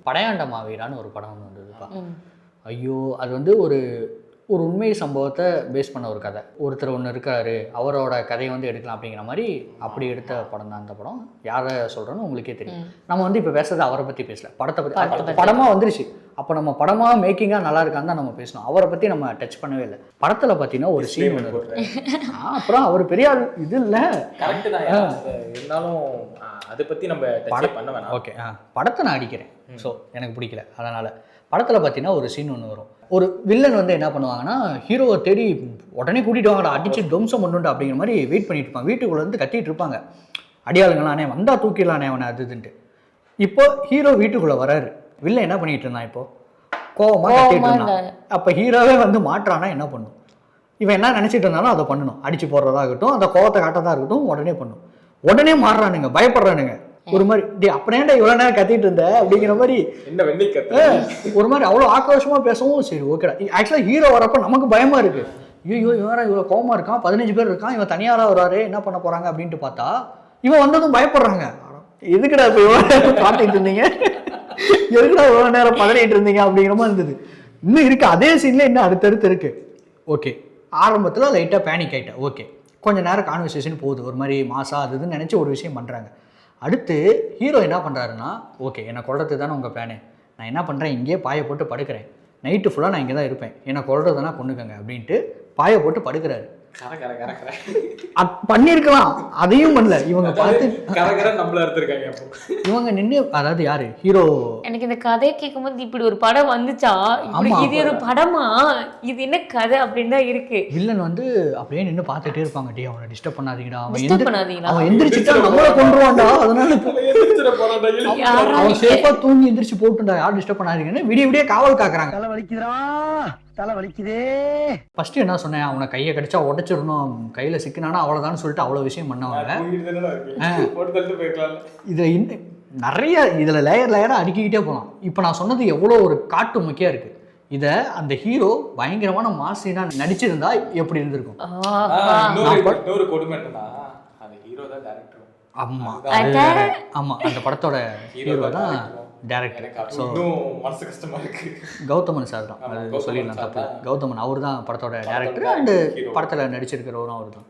படையாண்ட மாவீரான்னு ஒரு படம் ஒன்று வந்ததுப்பா. ஐயோ, அது வந்து ஒரு ஒரு உண்மை சம்பவத்தை பேஸ் பண்ண ஒரு கதை. ஒருத்தர் ஒன்று இருக்காரு, அவரோட கதையை வந்து எடுக்கலாம் அப்படிங்கிற மாதிரி அப்படி எடுத்த படம் தான் அந்த படம். யாரை சொல்கிறோன்னு உங்களுக்கே தெரியும். நம்ம வந்து இப்போ பேசுறது அவரை பற்றி பேசல, படத்தை பற்றி. படமாக வந்துருச்சு, அப்போ நம்ம படமாக மேக்கிங்காக நல்லா இருக்கான்னு தான் நம்ம பேசணும். அவரை பற்றி நம்ம டச் பண்ணவே இல்லை. படத்தில் பார்த்தீங்கன்னா ஒரு சீன் ஒன்று இருக்கு. அப்புறம் அவர் பெரிய ஆள் இது இல்லை, கரெக்டு தான். இருந்தாலும் அதை பற்றி நம்ம படம் பண்ண வேணாம். ஓகே, படத்தை நான் அடிக்கிறேன். ஸோ எனக்கு பிடிக்கல. அதனால் படத்தில் பார்த்தீங்கன்னா ஒரு சீன் ஒன்று வரும். ஒரு வில்லன் வந்து என்ன பண்ணுவாங்கன்னா, ஹீரோவை தேடி உடனே கூட்டிகிட்டு வாங்கடா, அடிச்சு துவம்சம் பண்ணுண்டா அப்படிங்கிற மாதிரி வெயிட் பண்ணிட்டு இருப்பாங்க. வீட்டுக்குள்ளே வந்து கத்திட்டு இருப்பாங்க, அடியாளுங்களானே வந்தா தூக்கிடலானே அவனை அது இதுன்ட்டு. இப்போ ஹீரோ வீட்டுக்குள்ளே வராரு, வில்லன் என்ன பண்ணிட்டு இருந்தான், இப்போ கோவமாக கத்திட்டு இருந்தான். அப்போ ஹீரோவே வந்து மாற்றானா என்ன பண்ணும்? இவன் என்ன நினச்சிட்டு இருந்தாலும் அதை பண்ணணும். அடிச்சு போடுறதாகட்டும், அந்த கோவத்தை காட்டதாக இருக்கட்டும், உடனே பண்ணும். உடனே மாறுறானுங்க, பயப்படுறானுங்க. ஒரு மாதிரி டே அப்படியேண்டா இவ்வளோ நேரம் கத்திட்டு இருந்த அப்படிங்கிற மாதிரி ஒரு மாதிரி அவ்வளோ ஆக்ரோஷமாக பேசவும். சரி ஓகேடா. ஆக்சுவலாக ஹீரோ வரப்போ நமக்கு பயமாக இருக்குது. ஐயோ இவன் இவ்வளோ கோவமாக இருக்கான், 15 பேர் இருக்கான், இவன் தனியாராக வராரு, என்ன பண்ண போகிறாங்க அப்படின்ட்டு பார்த்தா இவன் வந்ததும் பயப்படுறாங்க. எதுக்குடா இப்போ இவ்வளோ காட்டிட்டு இருந்தீங்க, எதுக்குடா இவ்வளோ நேரம் பதறிட்டு இருந்தீங்க அப்படிங்கிற மாதிரி இருந்தது. இன்னும் இருக்குது அதே சீனில், இன்னும் அடுத்தடுத்து இருக்குது. ஓகே, ஆரம்பத்தில் லைட்டாக பேனிக் ஆகிட்டேன். ஓகே, கொஞ்சம் நேரம் கான்வர்சேஷன் போகுது, ஒரு மாதிரி மாசா அது இதுன்னு நினச்சி ஒரு விஷயம் பண்ணுறாங்க. அடுத்து ஹீரோ என்ன பண்ணுறாருன்னா, ஓகே என்னை கொல்றது தானே உங்கள் பிளானு, நான் என்ன பண்ணுறேன், இங்கேயே பாயை போட்டு படுக்கிறேன், நைட்டு ஃபுல்லாக நான் இங்கே தான் இருப்பேன், என்னை கொல்றதுனா கொண்டுக்கங்க அப்படின்ட்டு பாயை போட்டு படுக்கிறாரு. பண்ணிருக்கலாம், அதையும் பண்ணல. இவங்க பார்த்து இவங்க நின்று, அதாவது யாரு ஹீரோ. எனக்கு இந்த கதையை கேட்கும்போது இப்படி ஒரு படம் வந்துச்சா, இது ஒரு படமா, இது என்ன கதை அப்படின்னு தான் இருக்கு. வில்லன் வந்து அப்படியே நின்று பார்த்துட்டே இருப்பாங்க. டே அவனை டிஸ்டர்ப் பண்ணாதீங்கடா, அவன் எந்திரிச்சுட்டா நம்மளை கொண்டுருவான்டா, அதனால அவன் சேஃபா தூங்கி எந்திரிச்சு போட்டுண்டா, யாரும் டிஸ்டர்ப் பண்ணாதீங்கன்னு விடிய விடிய காவல் காக்குறாங்க. தலை வலிக்குதா, தலை வலிக்குதே. ஃபர்ஸ்ட் என்ன சொன்னேன், அவனை கையை கடிச்சா உடச்சிடணும், கையில சிக்கினானா அவ்வளவுதான் சொல்லிட்டு அவ்வளவு விஷயம் பண்ணவங்க. இதுல நிறைய இதுல லேயர் லேயரா அடுக்கிக்கிட்டே போகலாம். இப்போ நான் சொன்னது எவ்வளோ ஒரு காட்டு முக்கியம் இருக்கு. இதை அந்த ஹீரோ பயங்கரமான மாசினா நடிச்சிருந்தா எப்படி இருந்திருக்கும். ஆமா ஆமா, அந்த படத்தோட ஹீரோ தான் டைரக்டர். ஸோ கௌதமன் சார் தான், அது சொல்லிடலாம் தப்பு. கௌதமன் அவர் தான் படத்தோட டைரக்டர் அண்டு படத்தில் நடிச்சிருக்கிறவரும் அவர் தான்.